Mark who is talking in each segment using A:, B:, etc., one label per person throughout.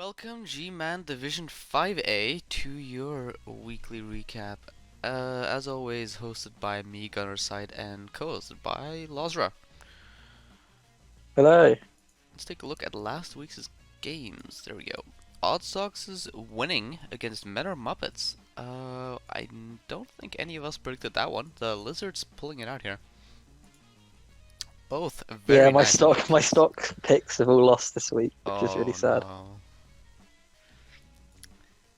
A: Welcome, GMAN Division 5A, to your weekly recap. As always, hosted by me, Gunnerside, and co-hosted by Lozra.
B: Hello.
A: Let's take a look at last week's games. There we go. Oddsox is winning against Men or Muppets. I don't think any of us predicted that one. The Lizards pulling it out here. Both
B: Yeah,
A: very nice
B: my
A: predictions.
B: stock picks have all lost this week, which is really
A: Oh
B: sad.
A: no.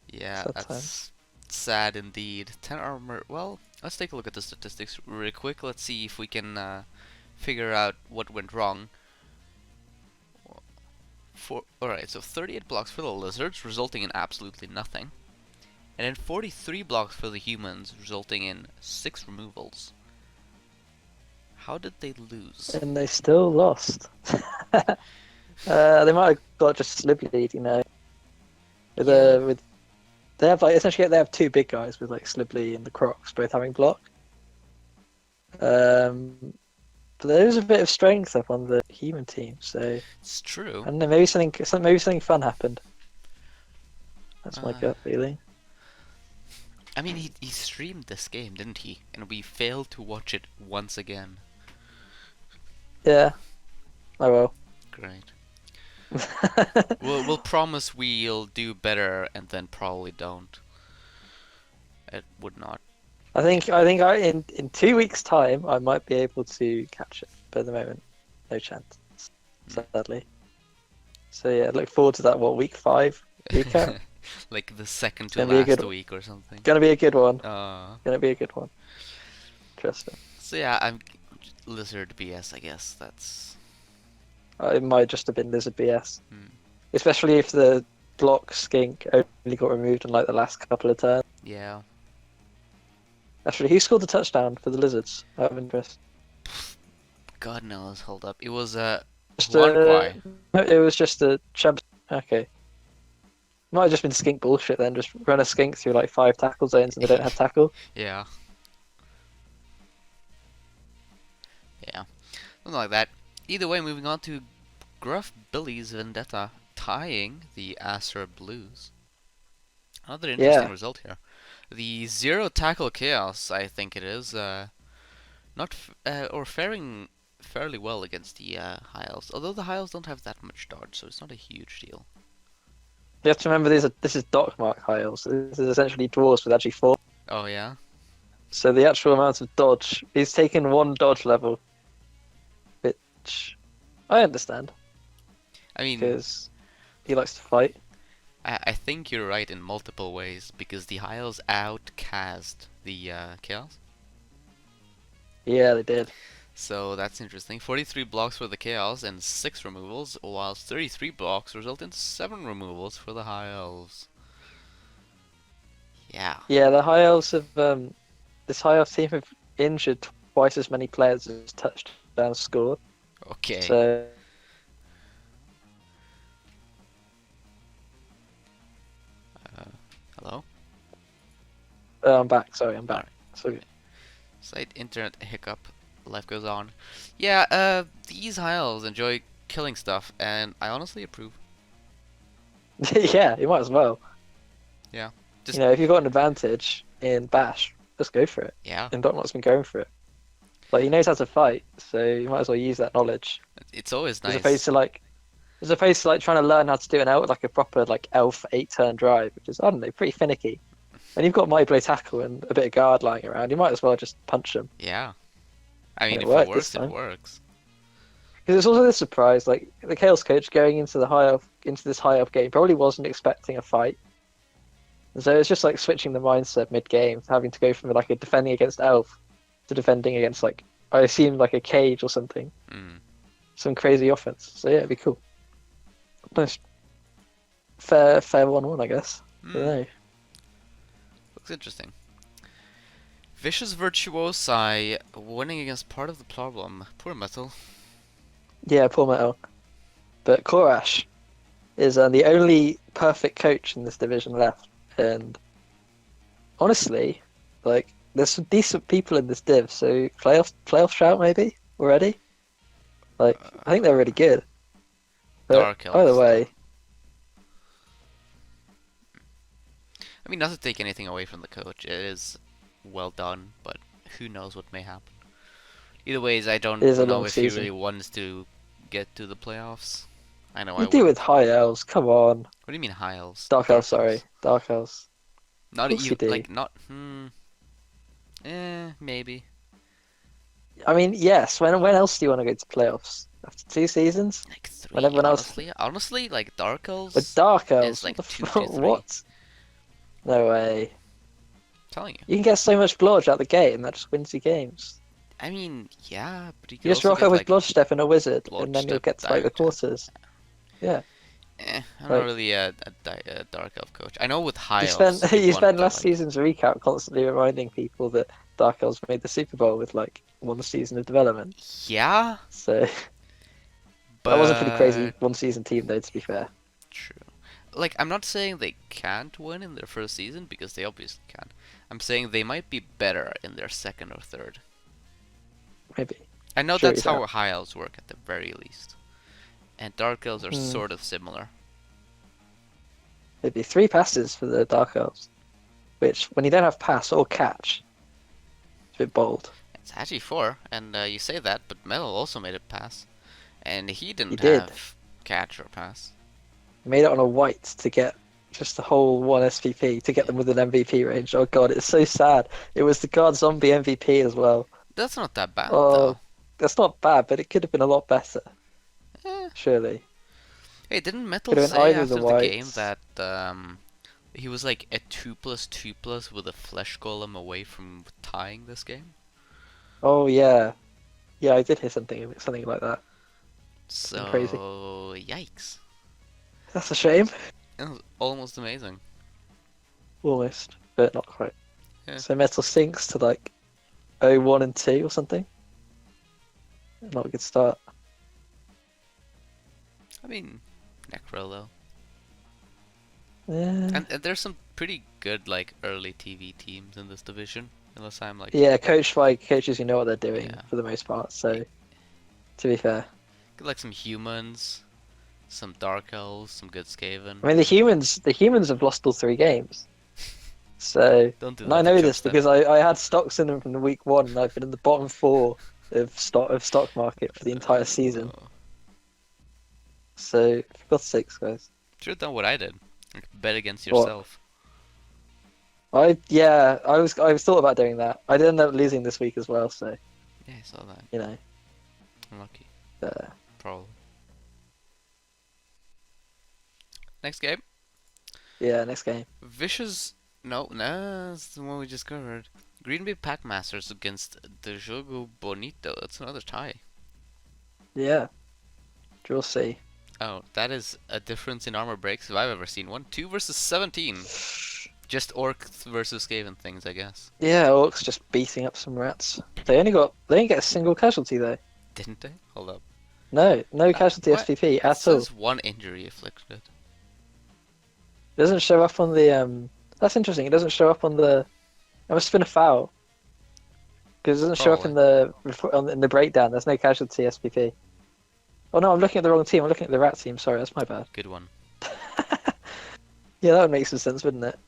A: Yeah,
B: Sad times.
A: that's sad indeed. 10 armor. Well, let's take a look at the statistics really quick. Let's see if we can figure out what went wrong. Alright, so 38 blocks for the lizards, resulting in absolutely nothing. And then 43 blocks for the humans, resulting in 6 removals. How did they lose?
B: And they still lost. They might have got just slip lead, With
A: Yeah.
B: with they have essentially they have two big guys with like Slibley and the Crocs both having block. But there is a bit of strength up on the human team, so
A: It's
B: I
A: true.
B: don't know, maybe something fun happened. That's my
A: Uh,
B: gut feeling.
A: I mean, he streamed this game, didn't he? And we failed to watch it once again.
B: Yeah. Oh well.
A: Great. We'll promise we'll do better and then probably don't. It would not.
B: I think in 2 weeks' time I might be able to catch it, but at the moment, no chance, sadly. So yeah, look forward to that. What, week 5 recap?
A: Like the second
B: It's
A: to
B: gonna be a
A: last
B: good,
A: week or something.
B: gonna be a good one.
A: Uh,
B: Gonna be a good one. Trust me.
A: so yeah, I'm Lizard BS, I guess. That's.
B: It might just have been Lizard BS,
A: Hmm.
B: especially if the block skink only got removed in like the last couple of turns.
A: Yeah.
B: Actually, who scored the touchdown for the Lizards? Out of interest.
A: God knows, hold up. It was
B: Just
A: Juan Kwai.
B: no, it was just a champ. Okay. Might have just been skink bullshit then. Just run a skink through like 5 tackle zones and they don't have tackle.
A: Yeah. Yeah. Something like that. Either way, moving on to Gruff Billy's Vendetta tying the Acer Blues. Another interesting
B: Yeah.
A: result here. The zero tackle chaos, I think it is, not or faring fairly well against the high elves. Although the high elves don't have that much dodge, so it's not a huge deal.
B: You have to remember this is Doc Mark Hiles. So this is essentially dwarves with actually 4.
A: Oh yeah,
B: So the actual amount of dodge, he's taken 1 dodge level, which I understand
A: I mean,
B: because he likes to fight.
A: I think you're right in multiple ways because the high elves outcast the chaos.
B: Yeah, they did.
A: So that's interesting. 43 blocks for the chaos and 6 removals, whilst 33 blocks result in 7 removals for the high elves. Yeah.
B: Yeah, the High Elves have this High Elves team have injured twice as many players as touchdowns scored.
A: Okay.
B: So
A: Hello?
B: I'm back. Sorry, I'm back.
A: Alright.
B: So
A: Slight internet hiccup. Life goes on. Yeah, these high elves enjoy killing stuff, and I honestly approve.
B: yeah, you might as well.
A: Yeah. Just
B: If you've got an advantage in Bash, just go for it.
A: yeah.
B: And Doc Mark's been going for it. Like he knows how to fight, so you might as well use that knowledge.
A: It's always
B: As opposed
A: nice.
B: to trying to learn how to do an elf like a proper like elf 8-turn drive, which is I don't know, pretty finicky. When you've got Might Blow tackle and a bit of guard lying around, you might as well just punch them.
A: Yeah. I mean,
B: And it
A: if it
B: worked this
A: works, it
B: time.
A: works.
B: Because it's also this surprise, like the Chaos Coach going into this high elf game probably wasn't expecting a fight. And so it's just like switching the mindset mid game, having to go from like a defending against elf to defending against like I assume like a cage or something.
A: Mm.
B: Some crazy offense. So yeah, it'd be cool. Nice. Fair 1-1, I guess. I don't
A: Mm.
B: know.
A: Looks interesting. Vicious Virtuosi winning against part of the problem. Poor Metal.
B: Yeah, poor Metal. But Korash is the only perfect coach in this division left. And honestly, like, there's some decent people in this div, so playoff shout maybe already. Like, I think they're really good. But
A: Dark
B: either
A: Elves, though.
B: way,
A: I mean, not to take anything away from the coach, it is well done, but who knows what may happen. Either ways, I
B: It
A: don't
B: is a
A: know
B: long
A: if he
B: season.
A: really wants to get to the playoffs. I know I
B: You do with
A: wouldn't.
B: high elves. Come on,
A: What do you mean high elves?
B: dark elves.
A: Dark
B: Sorry,
A: elves?
B: dark elves. Of
A: Not
B: course you
A: even
B: do.
A: like not. Maybe
B: I mean, yes. When else do you want to go to playoffs? After 2 seasons?
A: like
B: When
A: three.
B: everyone else.
A: Honestly, like dark
B: But
A: elves
B: dark
A: is
B: elves. What
A: like
B: the
A: two
B: fuck?
A: to three.
B: What? No way.
A: I'm telling you.
B: You can get so much blodge out the gate, and that just wins you games.
A: I mean, yeah, but you could
B: You just
A: also
B: rock
A: get
B: up with
A: like
B: Blodge Step and a Wizard, and
A: Lodge
B: then you'll
A: Step
B: get to like the
A: Direct Attack.
B: quarters. Yeah,
A: I'm not
B: like
A: really a dark elf coach. I know with high
B: you spent
A: elves you
B: you
A: want
B: spent
A: to
B: last
A: like.
B: season's recap constantly reminding people that Dark Elves made the Super Bowl with like 1 season of development.
A: Yeah,
B: So that was a pretty
A: but
B: crazy 1 season team, though. To be fair,
A: true. Like, I'm not saying they can't win in their first season because they obviously can. I'm saying they might be better in their second or third.
B: maybe
A: I know
B: jury's
A: that's how
B: out.
A: high elves work at the very least. And dark elves are
B: Hmm.
A: sort of similar.
B: Maybe 3 passes for the Dark Elves, which when you don't have pass or catch, it's a bit bold.
A: It's actually four, and you say that, but Metal also made it pass. And he
B: He
A: didn't
B: did.
A: have catch or pass.
B: He made it on a white to get just the whole one SVP to get
A: Yeah.
B: them with an MVP range. Oh god, it's so sad. It was the guard zombie MVP as well.
A: That's not that bad,
B: Oh,
A: though.
B: that's not bad, but it could have been a lot better,
A: Eh.
B: surely.
A: Hey, didn't Metal
B: Could have been
A: say
B: either of the
A: after the game
B: whites.
A: that he was like a 2+2+ with a flesh golem away from tying this game?
B: Oh yeah, yeah, I did hear something like that. Something crazy.
A: So, yikes.
B: That's a shame.
A: It was almost amazing.
B: Almost, but not quite.
A: Yeah.
B: So Metal sinks to like 0-1 and 2 or something. Not a good start.
A: I mean, Necro though.
B: Yeah.
A: And there's some pretty good like early TV teams in this division. Unless I'm like,
B: Yeah, coached by coaches who know what they're doing
A: yeah,
B: for the most part. So, to be fair,
A: get like some humans, some dark elves, some good Skaven.
B: I mean the humans have lost all 3 games. So,
A: Don't do
B: and I
A: that to
B: know this
A: Chuck's them.
B: because I had stocks in them from the week one, and I've been in the bottom 4 of stock market for the entire season. So, for God's sakes, guys.
A: Should have done what I did. Like, bet against
B: What?
A: yourself.
B: I was thought about doing that. I did end up losing this week as well, so
A: Yeah, I saw that.
B: you know.
A: Unlucky.
B: Uh,
A: Probably. Next game.
B: yeah, next game.
A: Vicious. No, nah, that's the one we just covered. Green Bay Packmasters against the Jogo Bonito. That's another tie.
B: Yeah, we'll see.
A: Oh, that is a difference in armor breaks if I've ever seen one. 2 versus 17. Just orcs versus Skaven things, I guess.
B: Yeah, Orcs just beating up some rats. They didn't get a single casualty though.
A: Didn't they? Hold up.
B: No casualty
A: What?
B: SVP
A: It
B: at all.
A: says one injury afflicted.
B: It doesn't show up on the. That's interesting. It doesn't show up on the. It must have been a foul. Because it doesn't show up in the breakdown. There's no casualty SVP. Oh no, I'm looking at the wrong team. I'm looking at the rat team. Sorry, that's my bad.
A: Good one.
B: Yeah, that would make some sense, wouldn't it?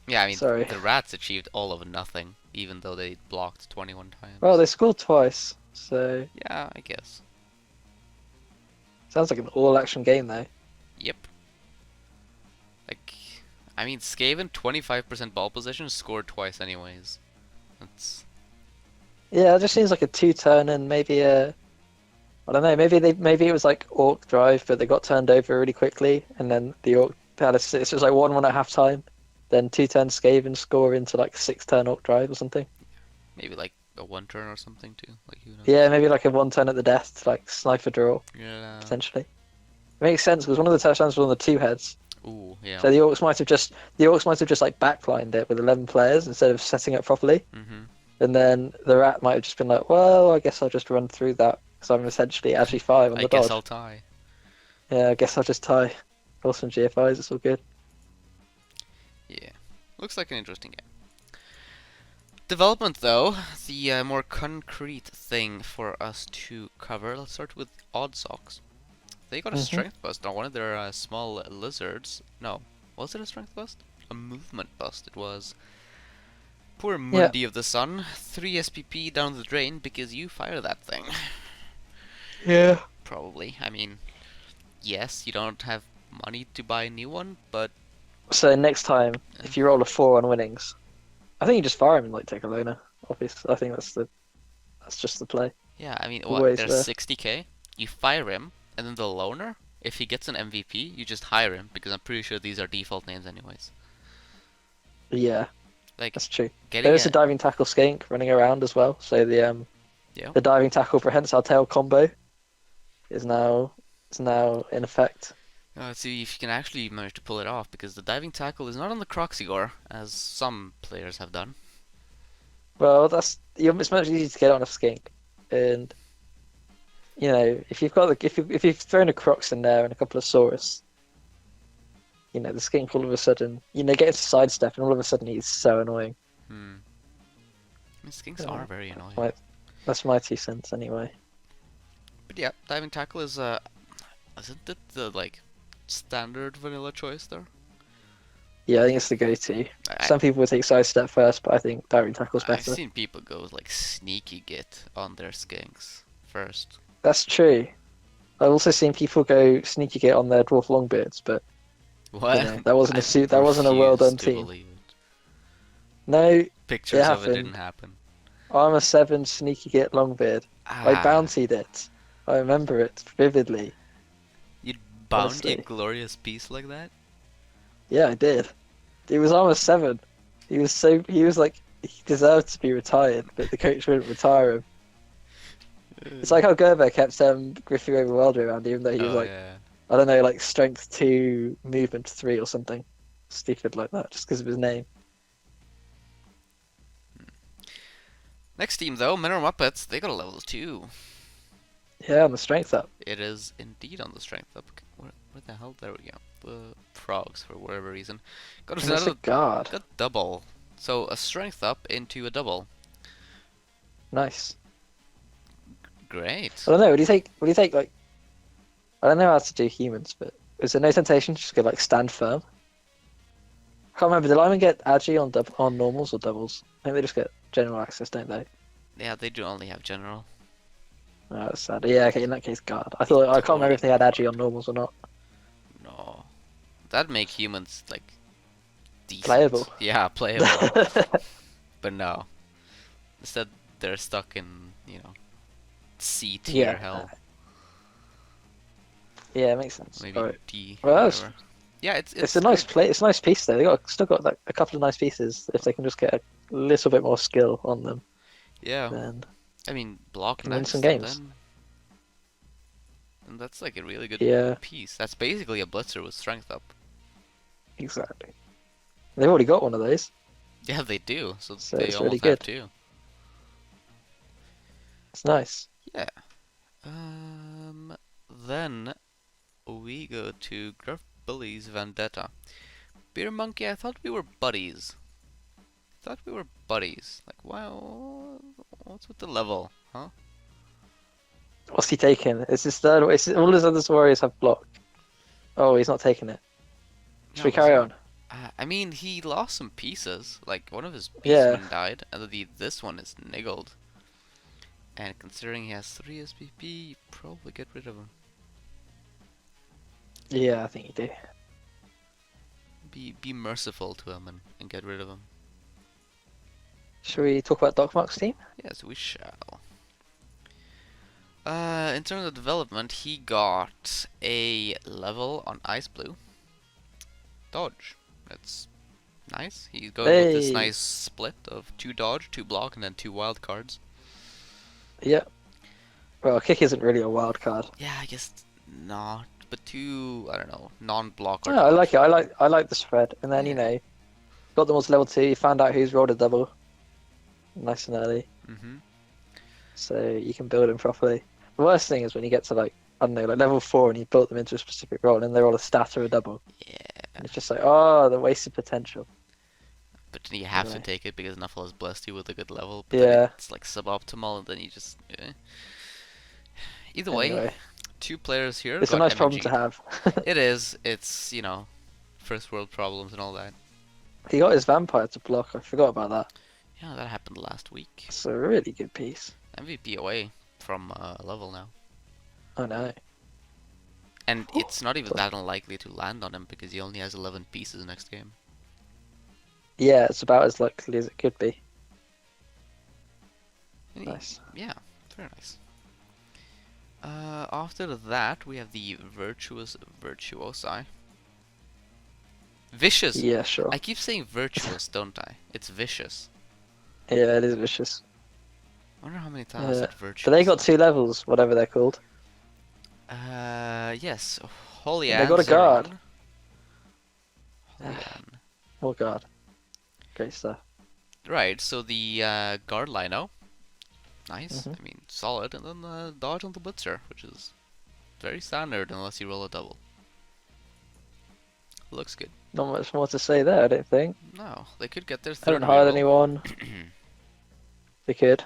A: Yeah, I mean,
B: Sorry.
A: the rats achieved all of nothing, even though they blocked 21 times.
B: Well, they scored twice, so
A: Yeah, I guess.
B: sounds like an all-action game though.
A: Yep. Like, I mean, Skaven 25% ball possession scored twice anyways. That's
B: Yeah, it just seems like a 2-turn and maybe a. I don't know. Maybe it was like Orc drive, but they got turned over really quickly, and then the Orc had it was like 1-1 at half time, then 2-turn Skaven score into like 6-turn Orc drive or something.
A: maybe like a one turn or something too. Like, who knows?
B: Yeah, maybe like a 1-turn at the death, like sniper draw
A: Yeah.
B: potentially. It makes sense because one of the touchdowns was on the 2 heads,
A: Ooh, yeah.
B: so the Orcs might have just like backlined it with 11 players instead of setting it properly,
A: Mm-hmm.
B: and then the rat might have just been like, well, I guess I'll just run through that because I'm essentially actually 5 on
A: I
B: the
A: guess
B: dodge.
A: I'll tie.
B: Yeah, I guess I'll just tie. Roll some GFIs, it's all good.
A: Yeah. Looks like an interesting game. Development, though, the more concrete thing for us to cover. Let's start with Odd Socks. They got a
B: Mhm.
A: strength bust on one of their small lizards. No, was it a strength bust? a movement bust it was. Poor
B: Yeah.
A: Mundi of the Sun, 3 SPP down the drain because you fire that thing.
B: Yeah.
A: Probably. I mean, yes, you don't have money to buy a new one, but
B: So next time, if you roll a 4 on winnings, I think you just fire him and like take a loner. Obviously, I think that's just the play.
A: yeah, I mean, what?
B: Always
A: There's
B: there.
A: 60k. You fire him, and then the loner, if he gets an MVP, you just hire him because I'm pretty sure these are default names anyways.
B: Yeah,
A: Like
B: that's true.
A: getting
B: There's
A: a
B: a diving tackle skink running around as well. So
A: yeah.
B: the diving tackle prehensile tail combo is now in effect.
A: Let's see if you can actually manage to pull it off because the diving tackle is not on the Croxigore as some players have done.
B: Well, it's much easier to get on a skink, and if you've got if you've thrown a Crocs in there and a couple of Saurus, the skink all of a sudden, gets a sidestep and all of a sudden he's so annoying.
A: Hmm. I mean, skinks are very annoying.
B: That's my 2 cents anyway.
A: But yeah, diving tackle is isn't it the like standard vanilla choice there?
B: Yeah, I think it's the go-to.
A: I,
B: Some people would take sidestep first, but I think diving tackle's
A: I've
B: better.
A: seen people go with, like sneaky git on their skinks first.
B: That's true. I've also seen people go sneaky gate on their dwarf longbeards, but
A: What?
B: that wasn't a suit. That wasn't a well done
A: to
B: team.
A: believe it.
B: No,
A: Pictures of it
B: happened.
A: didn't happen.
B: I'm a 7 sneaky gate longbeard. I
A: Ah,
B: bountied it. I remember it vividly.
A: you'd bounty
B: Honestly.
A: a glorious piece like that?
B: Yeah, I did. He was armor 7. He was like he deserved to be retired, but the coach wouldn't retire him. It's like how Gerber kept Griffey over Wilder around, even though he was
A: Oh
B: like,
A: yeah.
B: I don't know, like strength 2, movement 3 or something stupid like that, just because of his name.
A: Next team though, Mineral Muppets, they got a level 2.
B: Yeah, on the strength up.
A: It is indeed on the strength up. Where the hell? There we go. The frogs, for whatever reason. Got us
B: And it's a
A: another
B: guard.
A: got double. So a strength up into a double.
B: Nice.
A: Great.
B: I don't know. Would he take like? I don't know how to do humans, but is there no temptation to just go like stand firm? I can't remember. Did Lyman get agi on normals or doubles? I think they just get general access, don't they?
A: Yeah, they do only have general.
B: Oh, that's sad. Yeah, okay. In that case, guard. I can't remember if they had agi on normals or not.
A: No. That'd make humans like decent.
B: Playable.
A: Yeah, playable. But no. Instead they're stuck in, C tier
B: Yeah.
A: hell.
B: Yeah, it makes sense.
A: Maybe
B: Alright.
A: D
B: Well, that's-
A: whatever. Yeah,
B: It's a nice play. It's a nice piece though. Still got like a couple of nice pieces. If they can just get a little bit more skill on them,
A: Yeah.
B: then
A: I mean, block
B: Can win
A: next,
B: some games.
A: and that's like a really good
B: yeah,
A: piece. That's basically a blitzer with strength up.
B: exactly. They've already got one of those.
A: Yeah, they do. So
B: So
A: they
B: it's
A: almost
B: really
A: have
B: good.
A: two.
B: It's nice.
A: Yeah. Then we go to Gruff Billy's Vendetta. Beer Monkey, I thought we were buddies. Like, wow, what's with the level, huh?
B: What's he taking? It's his third. All his other warriors have block. Oh, he's not taking it. Should we
A: No,
B: carry
A: so-
B: on?
A: I mean, he lost some pieces. Like, one of his
B: Yeah.
A: piecemen died, and this one is niggled. And considering he has 3 SPP, you probably get rid of him.
B: Yeah, I think you do.
A: Be merciful to him and get rid of him.
B: Should we talk about Doc Mark's team?
A: Yes, we shall. In terms of development, he got a level on Ice Blue. Dodge. That's nice. He's going with this
B: Hey.
A: nice split of 2 dodge, 2 block, and then 2 wild cards.
B: Yeah. Well, kick isn't really a wild card.
A: Yeah, I guess not. But 2, I don't know, non-block or
B: Yeah, I
A: dodge.
B: like it. I like the spread. And then
A: Yeah.
B: got them all to level 2. You found out who's rolled a double, nice and early,
A: Mm-hmm.
B: so you can build them properly. The worst thing is when you get to like I don't know, like level 4, and you built them into a specific role, and they're all a stat or a double.
A: Yeah.
B: And it's just like, oh, the wasted potential.
A: But then you have to
B: Anyway.
A: take it because Nuffle has blessed you with a good level. But then
B: Yeah.
A: it's like suboptimal, and then you just. Either way,
B: Anyway,
A: 2 players here.
B: it's a
A: got
B: nice problem to
A: MMG'd.
B: have.
A: It is. It's, first world problems and all that.
B: He got his vampire to block. I forgot about that.
A: Yeah, that happened last week.
B: It's a really good piece.
A: MVP away from level now.
B: I know.
A: And it's not even that unlikely to land on him because he only has 11 pieces next game.
B: Yeah, it's about as likely as it could be.
A: Nice. Yeah, very nice. After that, we have the Virtuous Virtuosi. Vicious!
B: Yeah, sure.
A: I keep saying virtuous, don't I? It's vicious.
B: Yeah, it is vicious.
A: I wonder how many times I said virtuous.
B: But they got 2 levels, whatever they're called.
A: Yes. Holy
B: They got a guard.
A: Holy
B: Oh god. Great stuff.
A: Right, so the guard Lino. Nice.
B: Mhm.
A: I mean, solid. And then dodge on the Blitzer, which is very standard unless you roll a double. Looks good.
B: Not much more to say there, I don't think.
A: No, they could get their
B: Haven't
A: third
B: hired
A: reroll.
B: anyone. They could.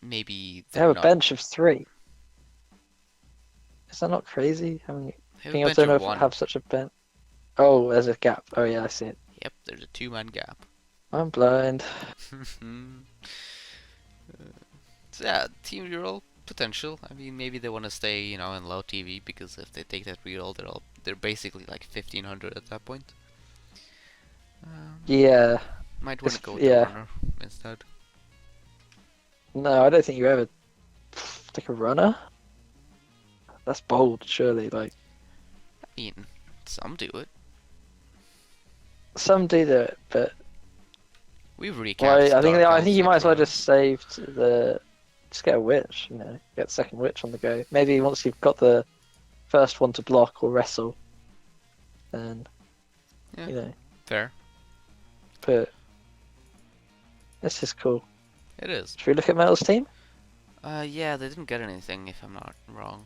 A: Maybe
B: They have a
A: not.
B: bench of 3. Is that not crazy?
A: They have
B: Being
A: a
B: able to
A: bench of one.
B: have such a bench. Oh, there's a gap. Oh yeah, I see it.
A: Yep, there's a 2-man gap.
B: I'm blind.
A: So yeah, team reroll potential. I mean, maybe they want to stay, you know, in low TV because if they take that reroll, they're basically like 1500 at that point.
B: Yeah.
A: Might want to go with
B: yeah.
A: the runner instead.
B: No, I don't think you ever take a runner. That's bold, surely. Like
A: I mean, some do it.
B: some do it, but
A: We've recapped.
B: well, I think you might as well
A: Dark
B: just save just get a witch. You know, get second witch on the go. Maybe once you've got the first one to block or wrestle, then
A: Yeah.
B: you know.
A: Fair.
B: But this is cool.
A: It is.
B: Should we look at Metal's team?
A: Yeah, they didn't get anything if I'm not wrong.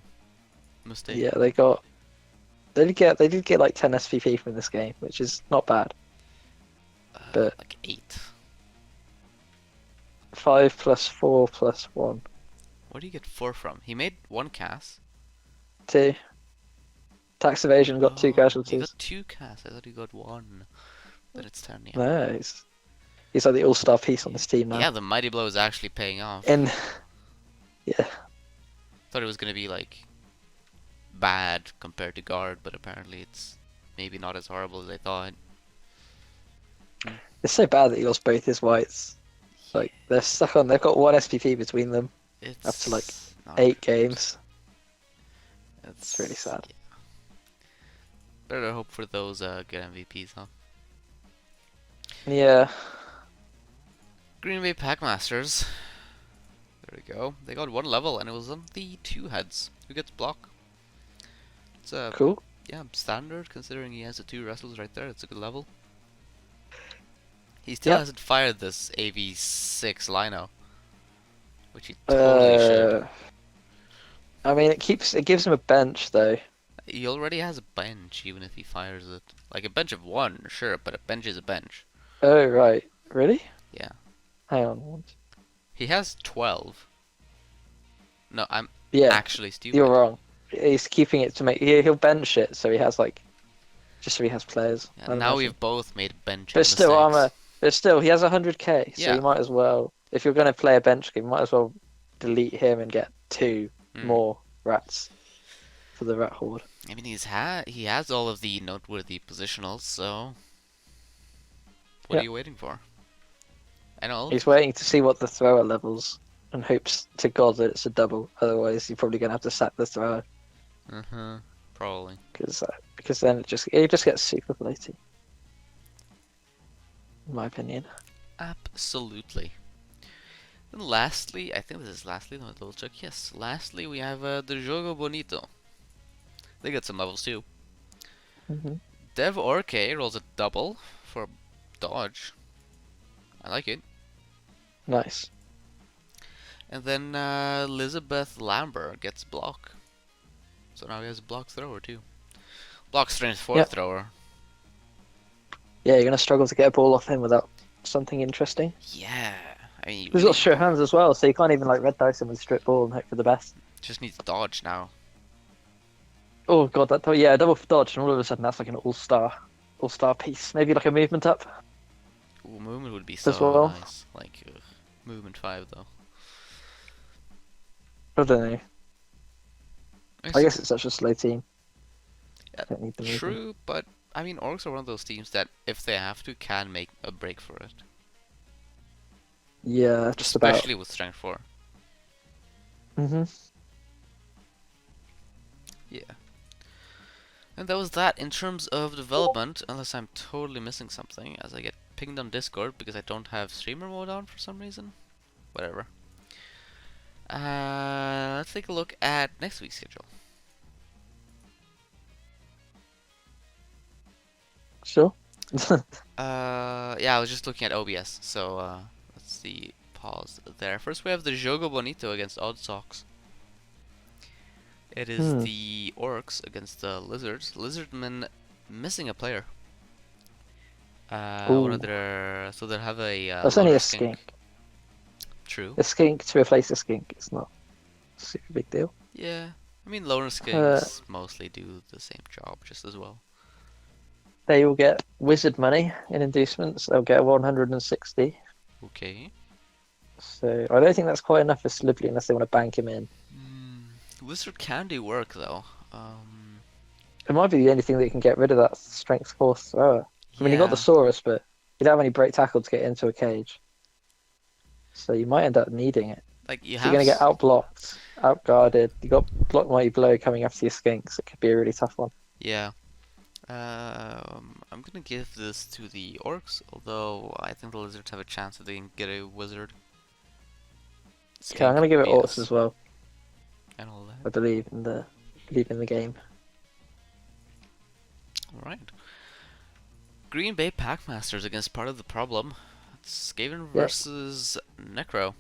A: Mistake.
B: Yeah, they did get like 10 SPP from this game, which is not bad. But
A: like 8.
B: 5 plus 4 plus 1.
A: Where do you get 4 from? He made 1 cast.
B: 2. Tax evasion got 2
A: He
B: casualties.
A: got 2 casts. I thought he got 1. Then it's 10. Yeah.
B: No, he's like the all-star piece on this team now.
A: Yeah, the mighty blow is actually paying off.
B: And yeah,
A: Thought it was gonna be like bad compared to guard, but apparently it's maybe not as horrible as I thought.
B: it's so bad that he lost both his whites. Like they're stuck on. They've got 1 SPP between them
A: It's
B: after like
A: not
B: 8
A: good.
B: games.
A: It's
B: It's really sad.
A: Yeah. Better hope for those good MVPs, huh?
B: Yeah,
A: Green Bay Packmasters. There we go. They got 1 level, and it was on the 2 heads. Who gets block? It's
B: cool.
A: yeah, standard considering he has the 2 wrestles right there. It's a good level. He still
B: Yep.
A: hasn't fired this AV6 Lino, which he totally should.
B: I mean, it gives him a bench though.
A: He already has a bench, even if he fires it. Like a bench of 1, sure, but a bench is a bench.
B: Oh right, really?
A: Yeah.
B: Hang on.
A: He has 12. No, I'm
B: Yeah,
A: actually stupid.
B: you're wrong. He's keeping it to make. He'll bench it so he has like, just so he has players.
A: Yeah,
B: I'd
A: now
B: imagine.
A: we've both made bench
B: But still,
A: mistakes.
B: But still, he has 100k, so
A: Yeah.
B: you might as well. If you're going to play a bench game, you might as well delete him and get 2 more rats for the rat horde.
A: I mean, he has all of the noteworthy positionals, so what are
B: Yeah.
A: you waiting for? And all.
B: He's waiting to see what the thrower levels and hopes to God that it's a double. Otherwise, you're probably going to have to sack the thrower
A: Probably.
B: because then it just gets super floaty. In my opinion.
A: Absolutely. And lastly, I think this is lastly, let me double check. Yes, lastly we have the Jogo Bonito. They get some levels too.
B: hmm
A: Dev Orke rolls a double for dodge. I like it.
B: Nice.
A: And then Elizabeth Lambert gets block. So now he has a block thrower too. Block strength 4
B: Yep.
A: thrower.
B: Yeah, you're going to struggle to get a ball off him without something interesting.
A: Yeah. I mean, you
B: He's
A: really
B: got straight hands as well, so you can't even like red dice him with straight ball and hope for the best.
A: just need to dodge now.
B: Oh god, yeah, double for dodge, and all of a sudden that's like an all-star all-star piece. Maybe like a movement up
A: Ooh, movement would be
B: as
A: so
B: well.
A: nice. Like, movement 5 though.
B: I don't know.
A: I
B: I
A: see.
B: guess it's such a slow team.
A: Yeah,
B: Don't need the movement.
A: true, but I mean, Orcs are one of those teams that, if they have to, can make a break for it.
B: Yeah, just about.
A: Especially with Strength 4.
B: Hmm.
A: Yeah. And that was that in terms of development, unless I'm totally missing something, as I get pinged on Discord because I don't have streamer mode on for some reason. Whatever. Let's take a look at next week's schedule.
B: Sure.
A: Yeah, I was just looking at OBS, so let's see. Pause there. First, we have the Jogo Bonito against Odd Socks. It is
B: Hmm.
A: the Orcs against the Lizards. Lizardmen missing a player. One
B: Ooh.
A: of their so they have a
B: That's only
A: loner
B: a
A: skink.
B: skink.
A: True.
B: A skink to replace a skink. It's not a super big deal.
A: Yeah. I mean, loner
B: Uh,
A: skinks mostly do the same job just as well.
B: they will get wizard money in inducements. They'll get 160.
A: Okay.
B: So I don't think that's quite enough for Slively unless they want to bank him in.
A: Wizard can do work though.
B: It might be the only thing that can get rid of that strength 4 thrower. I mean, you got the
A: Yeah.
B: Saurus, but you don't have any break tackle to get into a cage. So you might end up needing it.
A: Like you
B: So
A: have.
B: you're going to get outblocked, outguarded. You got block mighty blow coming after your skinks. It could be a really tough one.
A: Yeah. I'm gonna give this to the Orcs, although I think the Lizards have a chance that they can get a Wizard.
B: Okay, I'm
A: Skink,
B: going to give it
A: BS,
B: Orcs as well.
A: and all
B: I
A: that.
B: believe in the game.
A: Alright. Green Bay Packmasters against Part of the Problem. It's Skaven
B: Yep.
A: versus Necro.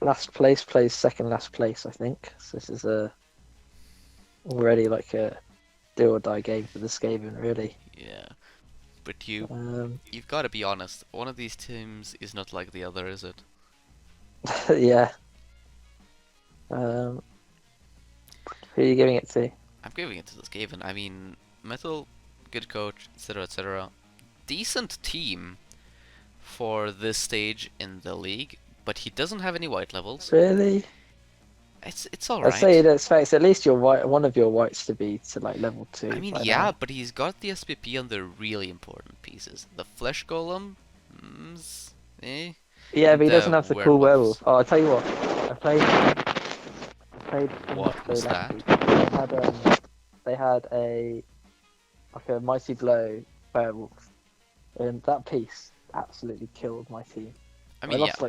B: Last place plays second last place, I think. So this is already like a do or die game for the Skaven, really.
A: Yeah. But you've got to be honest. One of these teams is not like the other, is it?
B: Yeah. Who are you giving it to?
A: I'm giving it to the Skaven. I mean, Metal, good coach, etc., etc. Decent team for this stage in the league, but he doesn't have any white levels.
B: Really?
A: It's all
B: I'd say
A: right.
B: that's fair. It's at least your white, one of your whites to be to like level 2
A: I mean,
B: by
A: yeah,
B: now.
A: but he's got the SPP on the really important pieces. The Flesh Golem, eh,
B: Yeah,
A: and
B: but he doesn't
A: the
B: have the cool
A: werewolves.
B: werewolf. Oh, I'll tell you what. I played in
A: What
B: Moscow
A: was
B: last
A: that?
B: week. They had a like a mighty blow werewolf, and that piece absolutely killed my team.
A: I
B: I
A: mean,
B: lost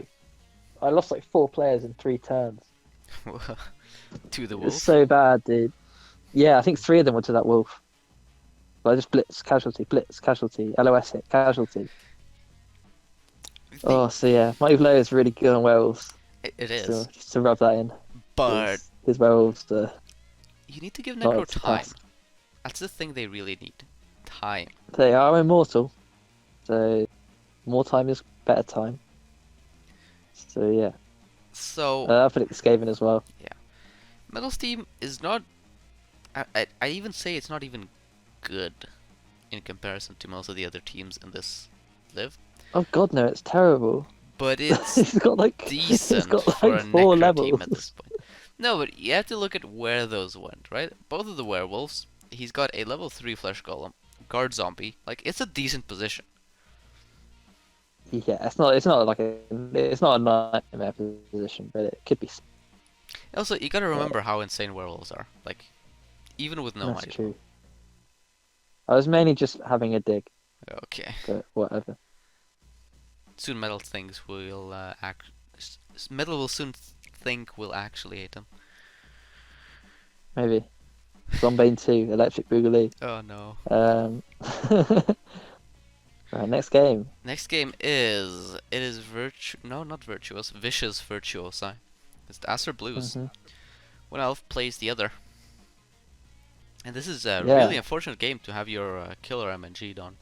B: I lost like 4 players in 3 turns.
A: yeah, to the
B: It was
A: wolf.
B: so bad, dude. Yeah, I think 3 of them were to that wolf. But I just blitz, casualty, LOS hit, casualty.
A: The,
B: Oh, so yeah, Mighty Blow is really good on werewolves.
A: it
B: So
A: is,
B: just to rub that in,
A: but
B: his werewolves are
A: you need to give
B: not
A: Necro
B: up to
A: time.
B: task.
A: That's the thing they really need. Time.
B: They are immortal, so more time is better time. So yeah,
A: So,
B: I predict the Skaven as well.
A: Metal's team is not. I even say it's not even good in comparison to most of the other teams in this live,
B: Oh god, no, it's terrible.
A: but it's
B: It's got like
A: decent
B: got
A: for
B: like
A: a
B: 4
A: Necro team at
B: levels.
A: this point. No, but you have to look at where those went, right? Both of the werewolves, he's got a level 3 flesh golem, guard zombie. Like, it's a decent position.
B: Yeah, it's not it's not a nightmare position, but it could be.
A: Also, you gotta remember how insane werewolves are. Like, even with no
B: That's
A: might.
B: true. I was mainly just having a dig,
A: Okay.
B: but whatever.
A: Soon Metal thinks will Metal will soon think we'll actually hate him.
B: Maybe. Zombane 2, Electric Boogaloo.
A: Oh no.
B: Right, next game.
A: Next game is not virtuous, vicious virtuosi. It's the Acer Blues.
B: Hmm.
A: One elf plays the other. And this is a
B: Yeah.
A: really unfortunate game to have your killer MNG'd on.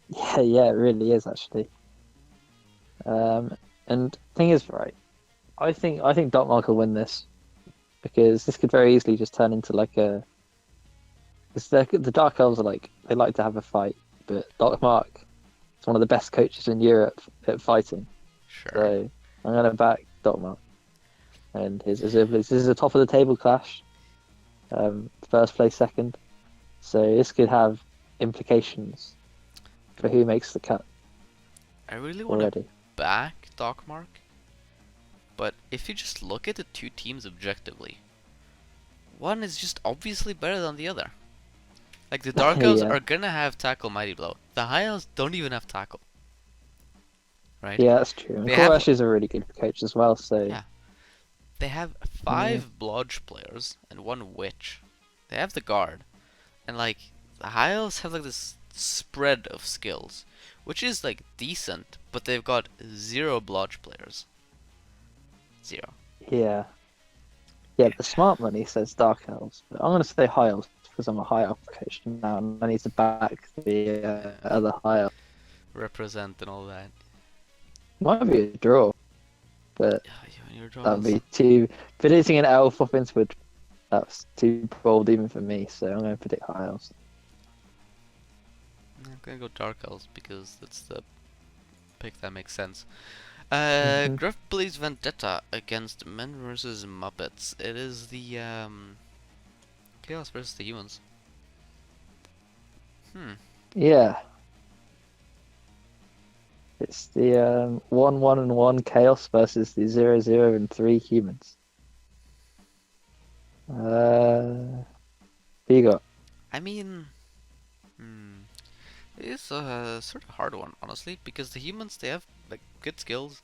B: Yeah, it really is actually. And thing is, right, I think Dark Mark will win this because this could very easily just turn into like a The Dark Elves are like they like to have a fight, but Doc Mark is one of the best coaches in Europe at fighting.
A: Sure.
B: So I'm gonna back Doc Mark, and this is a top of the table clash, first place, second. So this could have implications for who makes the cut
A: I really want to
B: already.
A: back Doc Mark, but if you just look at the two teams objectively, one is just obviously better than the other. Like the Dark Elves
B: Yeah,
A: are gonna have tackle Mighty Blow. The High Elves don't even have tackle, right?
B: yeah, that's true. And
A: They have
B: Koresh is a really good coach as well. So
A: yeah, they have
B: yeah,
A: 5 Blodge players and 1 Witch. They have the guard, and like the High Elves have like this spread of skills, which is like decent, but they've got 0 Blodge players. 0.
B: yeah, yeah. The smart money says Dark Elves, but I'm gonna say High Elves because I'm a High Elf coach now, and I need to back the other High Elf.
A: Represent and all that.
B: Might be a draw, but
A: Yeah, you and your
B: that'd
A: draws.
B: be too. Predicting an elf off into that's too bold even for me. So I'm going to predict High Elves.
A: I'm gonna go Dark Elves because that's the pick that makes sense.
B: Hmm.
A: Griff believes Vendetta against Men versus Muppets. It is the Chaos versus the humans. Hmm.
B: Yeah, it's the 1-1-1 Chaos versus the 0-0-3 humans. Who you got?
A: I mean, it is a sort of hard one, honestly, because the humans they have like good skills.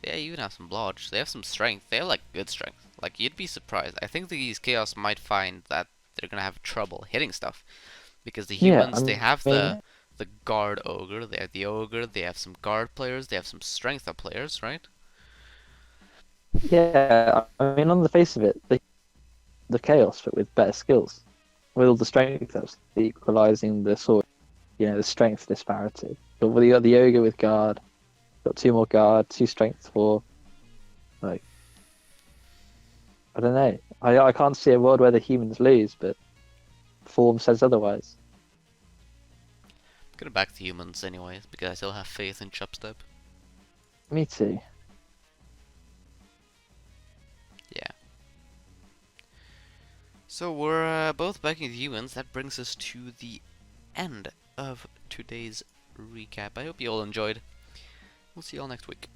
A: They even have some blodge. They have some strength. They have like good strength. Like you'd be surprised. I think these Chaos might find that they're gonna have trouble hitting stuff because the
B: Yeah,
A: humans they have
B: mean,
A: the guard ogre. They have the ogre. They have some guard players. They have some strength up players, right?
B: yeah, I mean, on the face of it, the Chaos, but with better skills, with all the strength ups, equalizing the sort, the strength disparity. But you got the Ogre with guard, got 2 more guard, 2 strength 4. Like, I don't know. I can't see a world where the humans lose, but form says otherwise.
A: I'm gonna back the humans anyways because I still have faith in Chubstep.
B: Me too.
A: Yeah. So we're both backing the humans. That brings us to the end of today's recap. I hope you all enjoyed. We'll see you all next week.